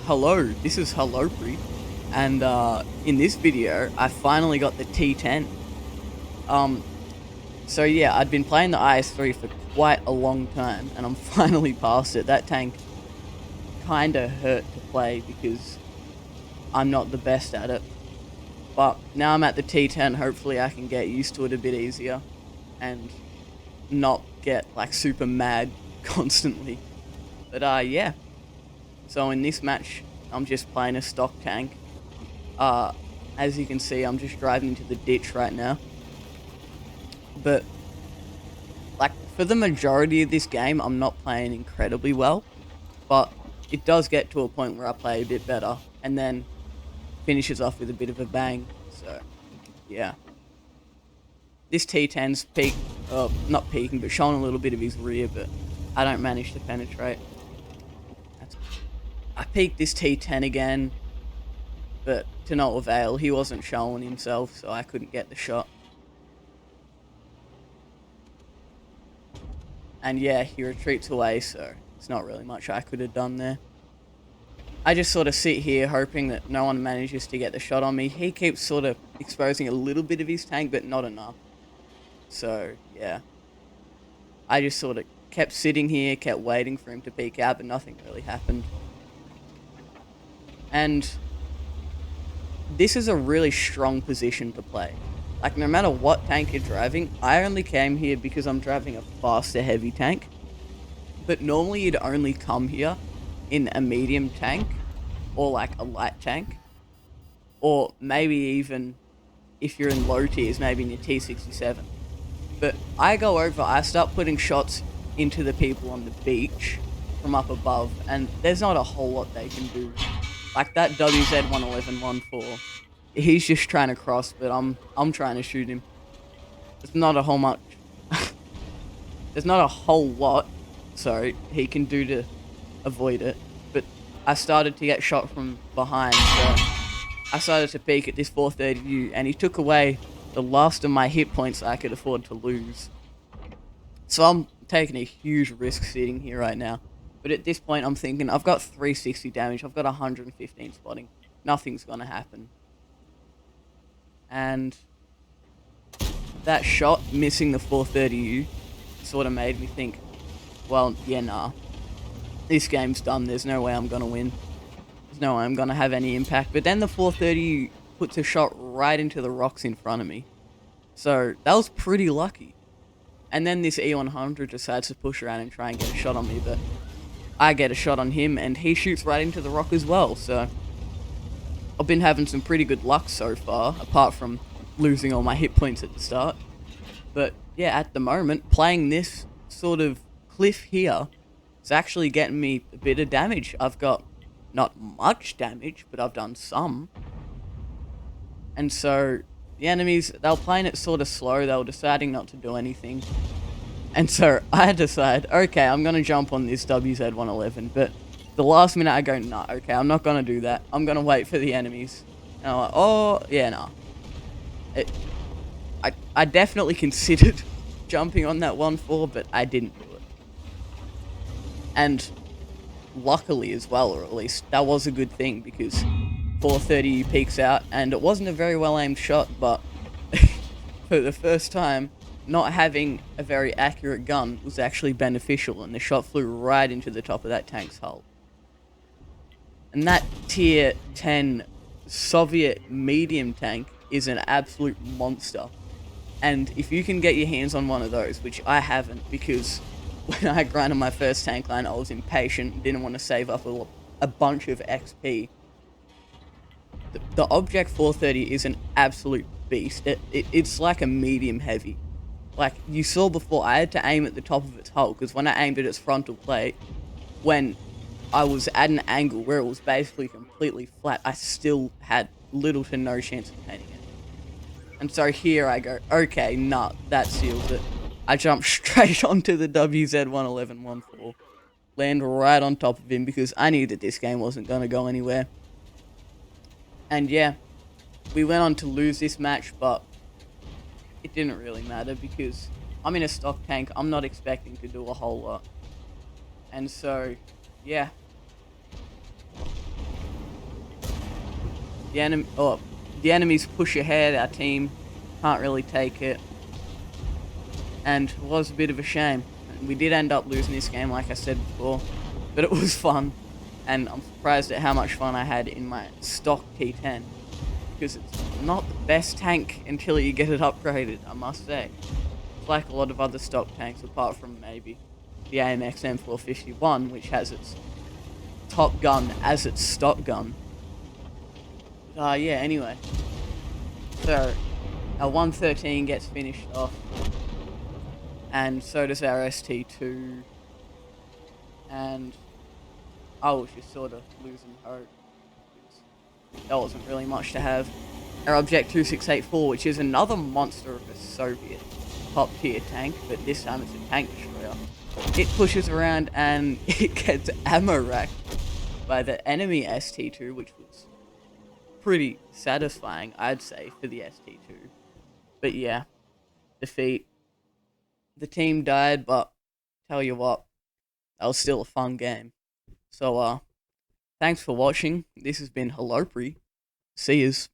Hello, this is halllopri, and in this video, I finally got the T10. Um, so yeah, I'd been playing the IS-3 for quite a long time, and I'm finally past it. That tank kinda hurt to play because I'm not the best at it. But now I'm at the T10, hopefully I can get used to it a bit easier, and not get, like, super mad constantly. But yeah. So in this match, I'm just playing a stock tank. As you can see, I'm just driving into the ditch right now. But, like, for the majority of this game, I'm not playing incredibly well. But it does get to a point where I play a bit better, and then finishes off with a bit of a bang. So, yeah. This T10's not peaking, but showing a little bit of his rear, but I don't manage to penetrate. I peaked this T10 again, but to no avail. He wasn't showing himself, so I couldn't get the shot. And yeah, he retreats away, so it's not really much I could have done there. I just sort of sit here hoping that no one manages to get the shot on me. He keeps sort of exposing a little bit of his tank, but not enough. So, yeah. I just sort of kept sitting here, kept waiting for him to peek out, but nothing really happened. And this is a really strong position to play. Like, no matter what tank you're driving, I only came here because I'm driving a faster heavy tank. But normally you'd only come here in a medium tank, or like a light tank. Or maybe even, if you're in low tiers, maybe in your T67. But I go over, I start putting shots into the people on the beach from up above, and there's not a whole lot they can do. Like that WZ-111-14, he's just trying to cross, but I'm trying to shoot him. There's not a whole much. There's not a whole lot, sorry, he can do to avoid it. But I started to get shot from behind, so I started to peek at this 430U, and he took away the last of my hit points I could afford to lose. So I'm taking a huge risk sitting here right now. But at this point, I'm thinking, I've got 360 damage, I've got 115 spotting. Nothing's gonna happen. And that shot, missing the 430U, sort of made me think, well, yeah, nah. This game's done, there's no way I'm gonna win. There's no way I'm gonna have any impact. But then the 430U puts a shot right into the rocks in front of me. So, that was pretty lucky. And then this E100 decides to push around and try and get a shot on me, but I get a shot on him, and he shoots right into the rock as well, so I've been having some pretty good luck so far, apart from losing all my hit points at the start. But yeah, at the moment, playing this sort of cliff here is actually getting me a bit of damage. I've got not much damage, but I've done some. And so the enemies, they were playing it sort of slow, they were deciding not to do anything. And so I decide, okay, I'm going to jump on this WZ-111, but the last minute I go, nah, okay, I'm not going to do that. I'm going to wait for the enemies. And I'm like, oh, yeah, nah. I definitely considered jumping on that 1-4, but I didn't do it. And luckily as well, or at least that was a good thing, because 430 peeks out, and it wasn't a very well aimed shot, but for the first time, not having a very accurate gun was actually beneficial, and the shot flew right into the top of that tank's hull. And that tier 10 Soviet medium tank is an absolute monster. And if you can get your hands on one of those, which I haven't, because when I grinded my first tank line, I was impatient, didn't want to save up a bunch of XP. The Object 430 is an absolute beast. It's like a medium heavy. Like, you saw before, I had to aim at the top of its hull, because when I aimed at its frontal plate, when I was at an angle where it was basically completely flat, I still had little to no chance of hitting it. And so here I go, okay, nah, that seals it. I jump straight onto the WZ-111-14, land right on top of him, because I knew that this game wasn't going to go anywhere. And yeah, we went on to lose this match, but it didn't really matter, because I'm in a stock tank, I'm not expecting to do a whole lot. And so, yeah. the enemies push ahead. Our team can't really take it, and it was a bit of a shame. We did end up losing this game, like I said before, but it was fun, and I'm surprised at how much fun I had in my stock T10, because it's not the best tank until you get it upgraded, I must say. It's like a lot of other stock tanks, apart from maybe the AMX M451, which has its top gun as its stock gun. Yeah, anyway. So, our 113 gets finished off, and so does our ST2, and I was just sort of losing hope, because there wasn't really much to have. Our Object 2684, which is another monster of a Soviet top tier tank, but this time it's a tank destroyer. It pushes around and it gets ammo racked by the enemy ST2, which was pretty satisfying, I'd say, for the ST2. But yeah, defeat. The team died, but tell you what, that was still a fun game. So, thanks for watching. This has been halllopri. See yous.